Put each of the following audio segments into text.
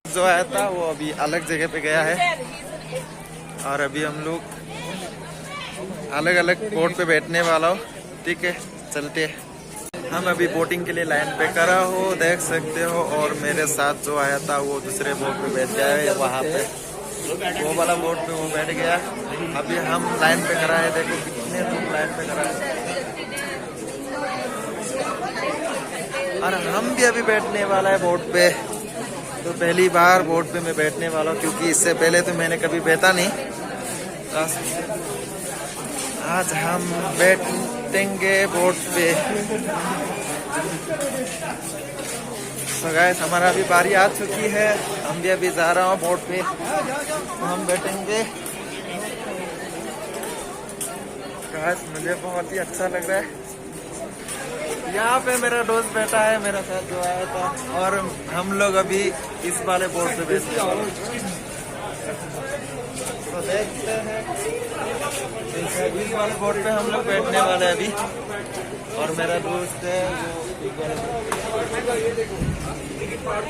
जो आया था वो अभी अलग जगह पे गया है और अभी हम लोग अलग अलग बोट पे बैठने वाला हो। ठीक है, चलते हैं। हम अभी बोटिंग के लिए लाइन पे खड़ा हो, देख सकते हो। और मेरे साथ जो आया था वो दूसरे बोट पे बैठ गया है, वहाँ पे वो वाला बोट पे वो बैठ गया। अभी हम लाइन पे खड़ा है, देखो कितने लोग लाइन पे खड़ा है। और हम भी अभी बैठने वाला है बोट पे। तो पहली बार बोट पे मैं बैठने वाला हूँ, क्योंकि इससे पहले तो मैंने कभी बैठा नहीं। आज हम बैठेंगे बोट पे। तो गाइस, हमारा अभी बारी आ चुकी है, हम भी अभी जा रहा हूँ बोट पे। तो हम बैठेंगे। गाइस, मुझे बहुत ही अच्छा लग रहा है। यहाँ पे मेरा दोस्त बैठा है मेरा साथ जो आया था, और हम लोग अभी इस वाले बोट पे बैठने वाले हैं। तो देखते हैं, इस वाले बोट पे हम लोग बैठने वाले हैं अभी। और मेरा दोस्त है वो।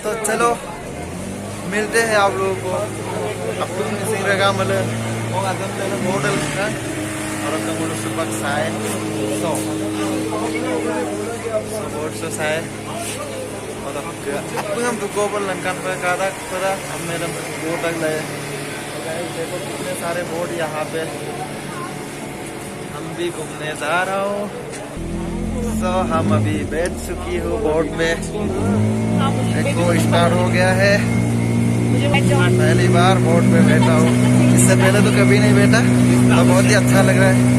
तो चलो मिलते हैं आप लोगों को। अब तुम सिंह रगा मल model orang kamu sepak saya so board so saya और अब हम तो गोबर लंकन पे कादा करा अब मेरा बोट लग रहा है देखो कितने सारे बोट यहाँ पे हम भी घूमने जा रहा हूँ तो हम अभी बैठ चुकी हूँ बोट में देखो स्टार्ट हो गया है पहली बार बोट पे बैठा हूँ इससे पहले तो कभी नहीं बैठा तो बहुत ही अच्छा लग रहा है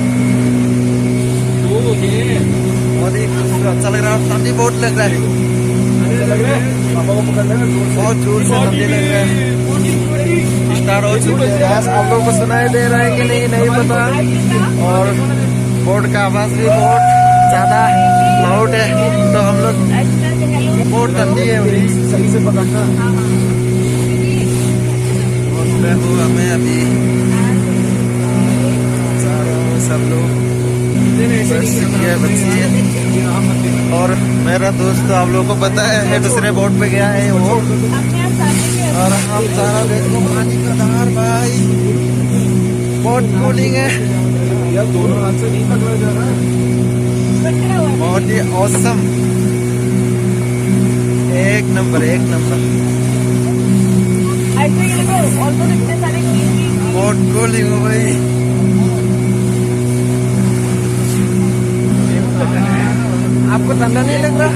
बहुत ही अच्छा लग रहा है ठंडी बहुत लग रहा है बहुत जोर से ठंडी लग रहा है स्टार्ट हो चुके हैं आप लोगों को सुनाई दे रहा है कि नहीं पता और बोट का आवाज भी बहुत ज्यादा लाउड है तो हम लोग बहुत ठंडी है सही से पकड़ना हमें अभी सब लोग बच्ची है और मेरा दोस्त आप लोगों को पता है दूसरे बोट पे गया है वो और हम सारा देखो पानी का धार भाई बहुत कूलिंग है दोनों हाथ से नहीं पकड़ा जा रहा बहुत ही औसम एक नंबर बहुत कूलिंग हो भाई आपको ठंडा नहीं लग रहा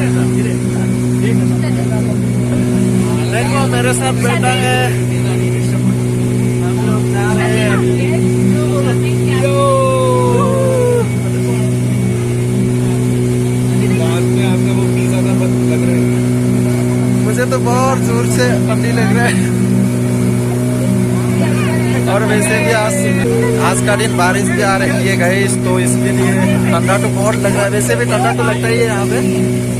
देखो मेरे साथ बैठा है हम लोग जा रहे हैं मुझे तो बहुत जोर से ठंडी लग रहा है और वैसे भी आज का दिन बारिश भी आ रही है गाइस तो इसके लिए ठंडा तो बहुत लग रहा है वैसे भी ठंडा तो लगता ही है यहाँ पे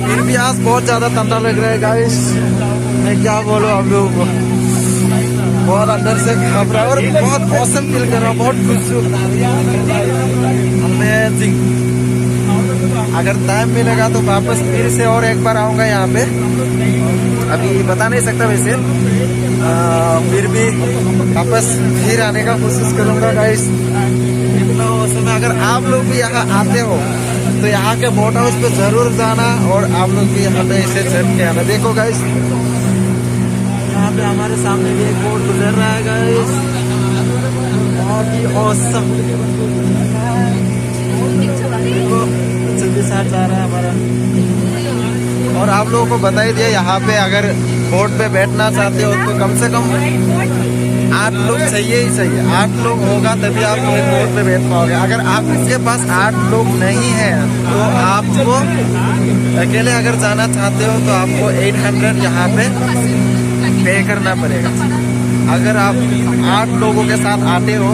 फिर भी आज बहुत ज्यादा ठंडा लग रहा है गाइस मैं क्या बोलूँ आप लोगों को बहुत अंदर से घबरा और बहुत मौसम फील कर रहा हूँ बहुत खुश हूँ अमेजिंग अगर टाइम मिलेगा तो वापस फिर से और एक बार आऊंगा यहाँ पे अभी बता नहीं सकता वैसे फिर भी वापस फिर आने का कोशिश करूंगा गाइस इतना मौसम है अगर आप लोग भी यहाँ आते हो तो यहाँ के बोट हाउस पे जरूर जाना और आप लोग भी यहाँ पे इसे चढ़ के आना देखो गाइस यहाँ पे हमारे सामने भी एक बोट गुजर रहा है गाइस बहुत ही औसम जल्दी साथ जा रहा है हमारा और आप लोगों को बता ही दिया यहाँ पे अगर बोट पे बैठना चाहते हो तो कम से कम 8 लोग चाहिए ही चाहिए 8 लोग होगा तभी आप लोग बोट पे बैठ पाओगे अगर आपके पास 8 लोग नहीं है तो आपको अकेले अगर जाना चाहते हो तो आपको 800 यहाँ पे पे करना पड़ेगा अगर आप 8 लोगों के साथ आते हो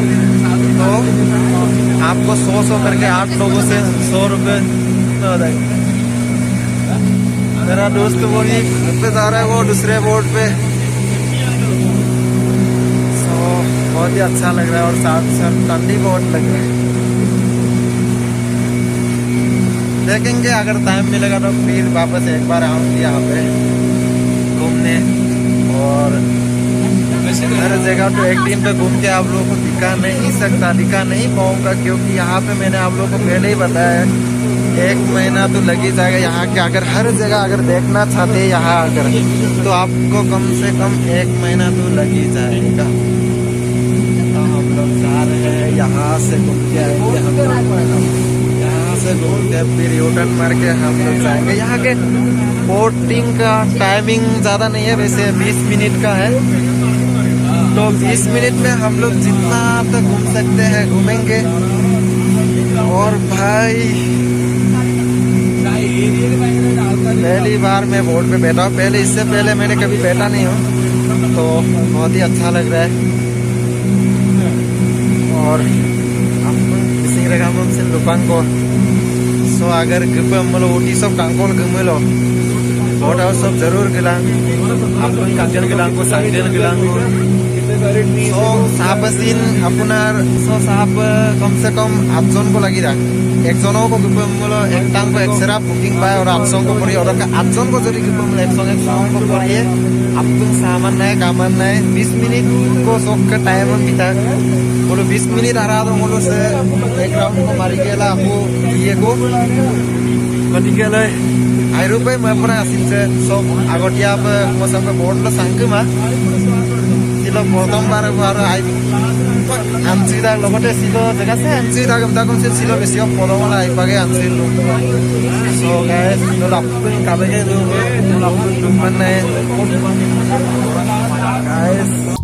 तो आपको 100 करके 8 लोगों से 100 रुपये हो जाएगा मेरा दोस्त वो ही पे जा रहा है वो दूसरे बोट पे बहुत ही अच्छा लग रहा है और साथ साथ ठंडी बहुत लग रहा है देखेंगे अगर टाइम मिलेगा तो फिर वापस एक बार आऊंगी यहाँ पे घूमने और हर जगह तो एक दिन पे घूम के आप लोगों को दिखा नहीं पाऊंगा क्योंकि यहाँ पे मैंने आप लोगों को पहले ही बताया 1 महीना तो लग ही जाएगा यहाँ के अगर हर जगह अगर देखना चाहते हैं यहाँ अगर तो आपको कम से कम 1 महीना तो लग ही जाएगा तो हम लोग जा रहे हैं यहाँ से घूम के आएंगे हम लोग यहाँ से घूम के फिर यूटर्न मार के हम लोग जाएंगे यहाँ के बोटिंग का टाइमिंग ज़्यादा नहीं है वैसे 20 मिनट का है तो 20 मिनट में हम लोग जितना तक घूम सकते हैं घूमेंगे और भाई पहली बार मैं बोट पे बैठा हूँ पहले इससे पहले मैंने कभी बैठा नहीं हूँ तो बहुत ही अच्छा लग रहा है और किसी रकम से लुपांग को सो अगर मतलब ऊटी सब कांकोल घूमेलो बोट हाउस सब जरूर गिलांग अपन कांचन गिलांग को सांगेन गिलांग सो साहबसिन अपनार सो साहब कम से कम 8 जन को लगी रहा एक जनों को मतलब एक टांग को एक्सरा बुकिंग पाए और 8 को पड़ी और 8 जन को जरूरी मतलब 100 को पड़ी apa saman naik kaman naik 20 menit ko sok ka time am bita bolo 20 menit arado bolo se ek round ko mari gela aku diye ko mari gela airu pe ma pura asin se sok agotia pe mo sampai board lo sangkema silo prothom bar ai Ansida logote silo dekase ansida gam se silo besio podoma ai page ansil lo so guys no lapun kabege do no lapun dumane guys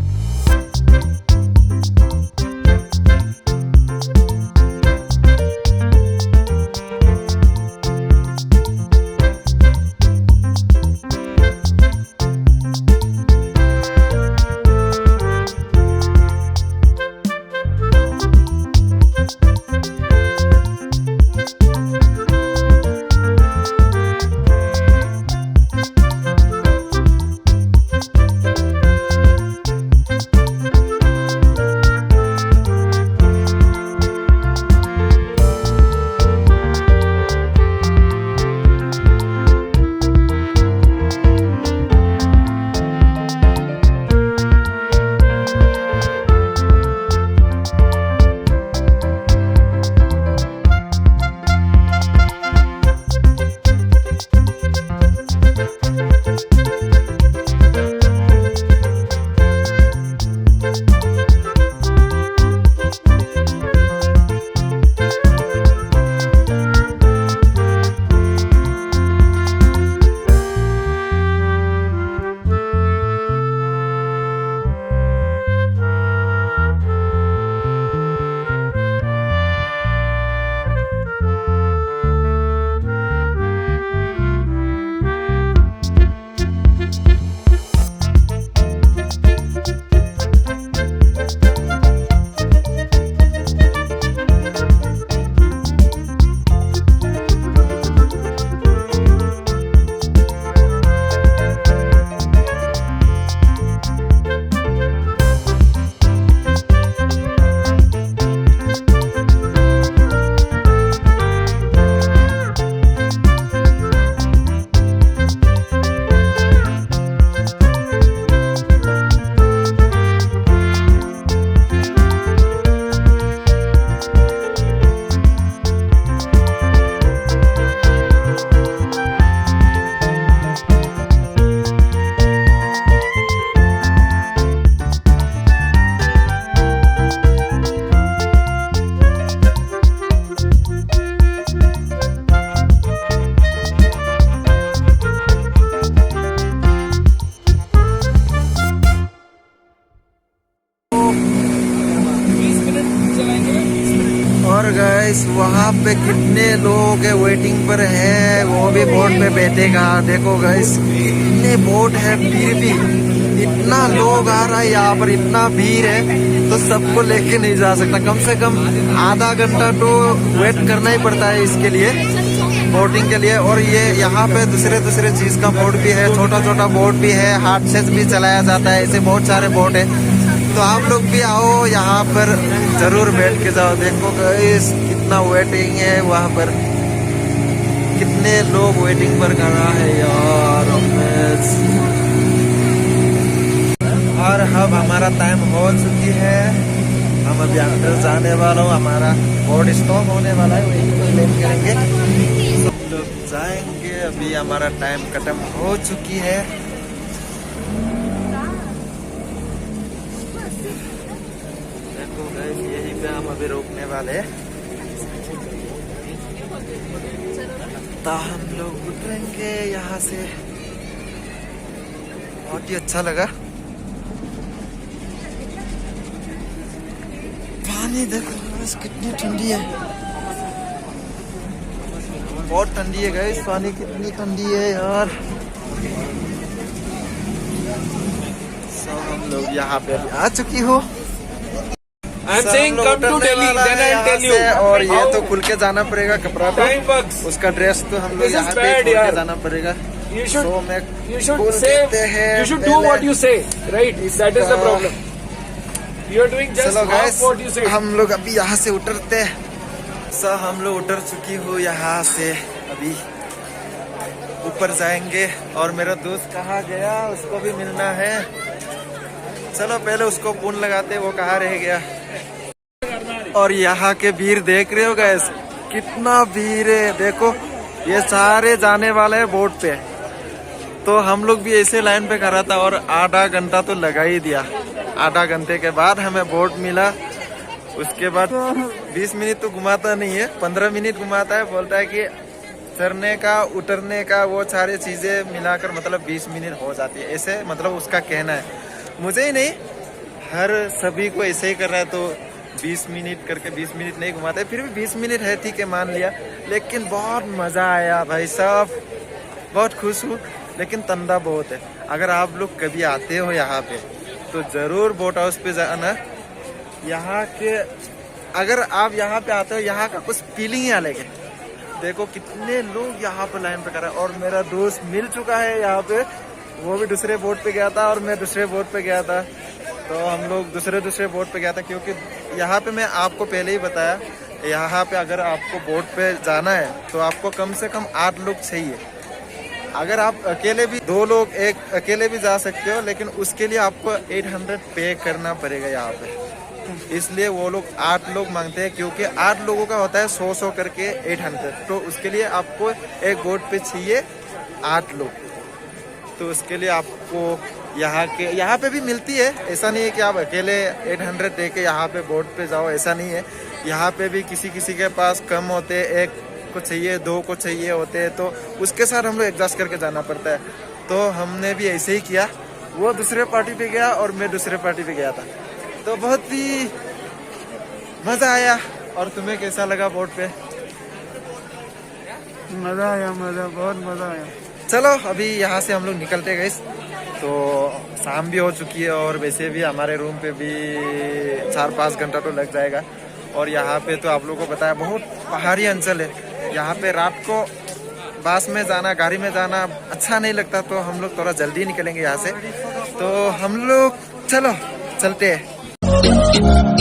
और guys वहाँ पे कितने लोग है waiting पर है वो भी बोट पे बैठेगा देखो गाइस कितने बोट है फिर भी इतना लोग आ रहा है यहाँ पर इतना भीड़ है तो सबको लेके नहीं जा सकता कम से कम आधा घंटा तो वेट करना ही पड़ता है इसके लिए बोटिंग के लिए और ये यहाँ पे दूसरे चीज का बोट भी है छोटा छोटा बोट भी है हाथ से भी चलाया जाता है ऐसे बहुत सारे बोट है तो आप लोग भी आओ यहाँ पर जरूर बैठ के जाओ देखो गाइस कितना वेटिंग है वहाँ पर कितने लोग वेटिंग पर खड़ा है यार और अब हमारा टाइम हो चुकी है हम अभी अंदर जाने वाला हूँ हमारा बोट स्टॉप होने वाला है वहीं पर लेट करेंगे सब लोग जाएंगे अभी हमारा टाइम खत्म हो चुकी है देखो गाइस यहीं पे हम अभी रोकने वाले हैं तो हम लोग उतरेंगे यहाँ से बहुत ही अच्छा लगा पानी देखो गाइस कितनी ठंडी है बहुत ठंडी है गाइस पानी कितनी ठंडी है यार सब हम लोग यहाँ पे आ चुकी हो I'm saying come to Delhi, then I'll tell you. और ये तो खुल के जाना पड़ेगा कपड़ा तो उसका ड्रेस तो हम लोग यहाँ पे खुल के जाना पड़ेगा You should, तो मैं you should say, you should do what you say, right? That is the problem. You are doing just half what you say. हम लोग अभी यहाँ से उतरते हैं सब हम लोग उतर चुकी हो यहाँ से अभी ऊपर जाएंगे। और मेरा दोस्त कहाँ गया, उसको भी मिलना है। चलो पहले उसको फोन लगाते, वो कहाँ रह गया। और यहाँ के भीड़ देख रहे हो गाइस, कितना भीड़ है। देखो ये सारे जाने वाले हैं बोट पे। तो हम लोग भी ऐसे लाइन पे खड़ा था और आधा घंटा तो लगा ही दिया। आधा घंटे के बाद हमें बोट मिला। उसके बाद 20 मिनट तो घुमाता नहीं है, 15 मिनट घुमाता है। बोलता है कि चढ़ने का उतरने का वो सारी चीजें मिलाकर मतलब 20 मिनट हो जाती है, ऐसे मतलब उसका कहना है। मुझे ही नहीं, हर सभी को ऐसे ही कर रहा है। तो 20 मिनट करके 20 मिनट नहीं घुमाते, फिर भी 20 मिनट है, ठीक है मान लिया। लेकिन बहुत मजा आया भाई साहब, बहुत खुश हूँ। लेकिन तंदा बहुत है। अगर आप लोग कभी आते हो यहाँ पे तो जरूर बोट हाउस पे जाना। यहाँ के अगर आप यहाँ पे आते हो, यहाँ का कुछ फीलिंग ही अलग है। देखो कितने लोग यहाँ पे लाइन पे कर रहे हैं। और मेरा दोस्त मिल चुका है यहाँ पे, वो भी दूसरे बोट पे गया था और मैं दूसरे बोट पे गया था। तो हम लोग दूसरे बोट पे गया था, क्योंकि यहाँ पे मैं आपको पहले ही बताया, यहाँ पे अगर आपको बोट पे जाना है तो आपको कम से कम 8 लोग चाहिए। अगर आप अकेले भी 2 लोग एक अकेले भी जा सकते हो, लेकिन उसके लिए आपको 800 पे करना पड़ेगा यहाँ पे। इसलिए वो लोग 8 लोग मांगते हैं, क्योंकि 8 लोगों का होता है 100 करके 800। तो उसके लिए आपको एक बोट पे चाहिए 8 लोग। तो उसके लिए आपको यहाँ पे भी मिलती है। ऐसा नहीं है कि आप अकेले 800 दे के यहाँ पे बोट पे जाओ, ऐसा नहीं है। यहाँ पे भी किसी के पास कम होते, एक को चाहिए 2 को चाहिए होते हैं, तो उसके साथ हम लोग एडजस्ट करके जाना पड़ता है। तो हमने भी ऐसे ही किया। वो दूसरे पार्टी पे गया और मैं दूसरे पार्टी पे गया था। तो बहुत ही मजा आया। और तुम्हें कैसा लगा बोट पे? मजा आया, बहुत मजा आया। चलो अभी यहाँ से हम लोग निकलते गए। तो शाम भी हो चुकी है और वैसे भी हमारे रूम पे भी 4-5 घंटा तो लग जाएगा। और यहाँ पे तो आप लोगों को बताया बहुत पहाड़ी अंचल है। यहाँ पे रात को बस में जाना, गाड़ी में जाना अच्छा नहीं लगता। तो हम लोग थोड़ा जल्दी निकलेंगे यहाँ से। तो हम लोग चलो चलते हैं।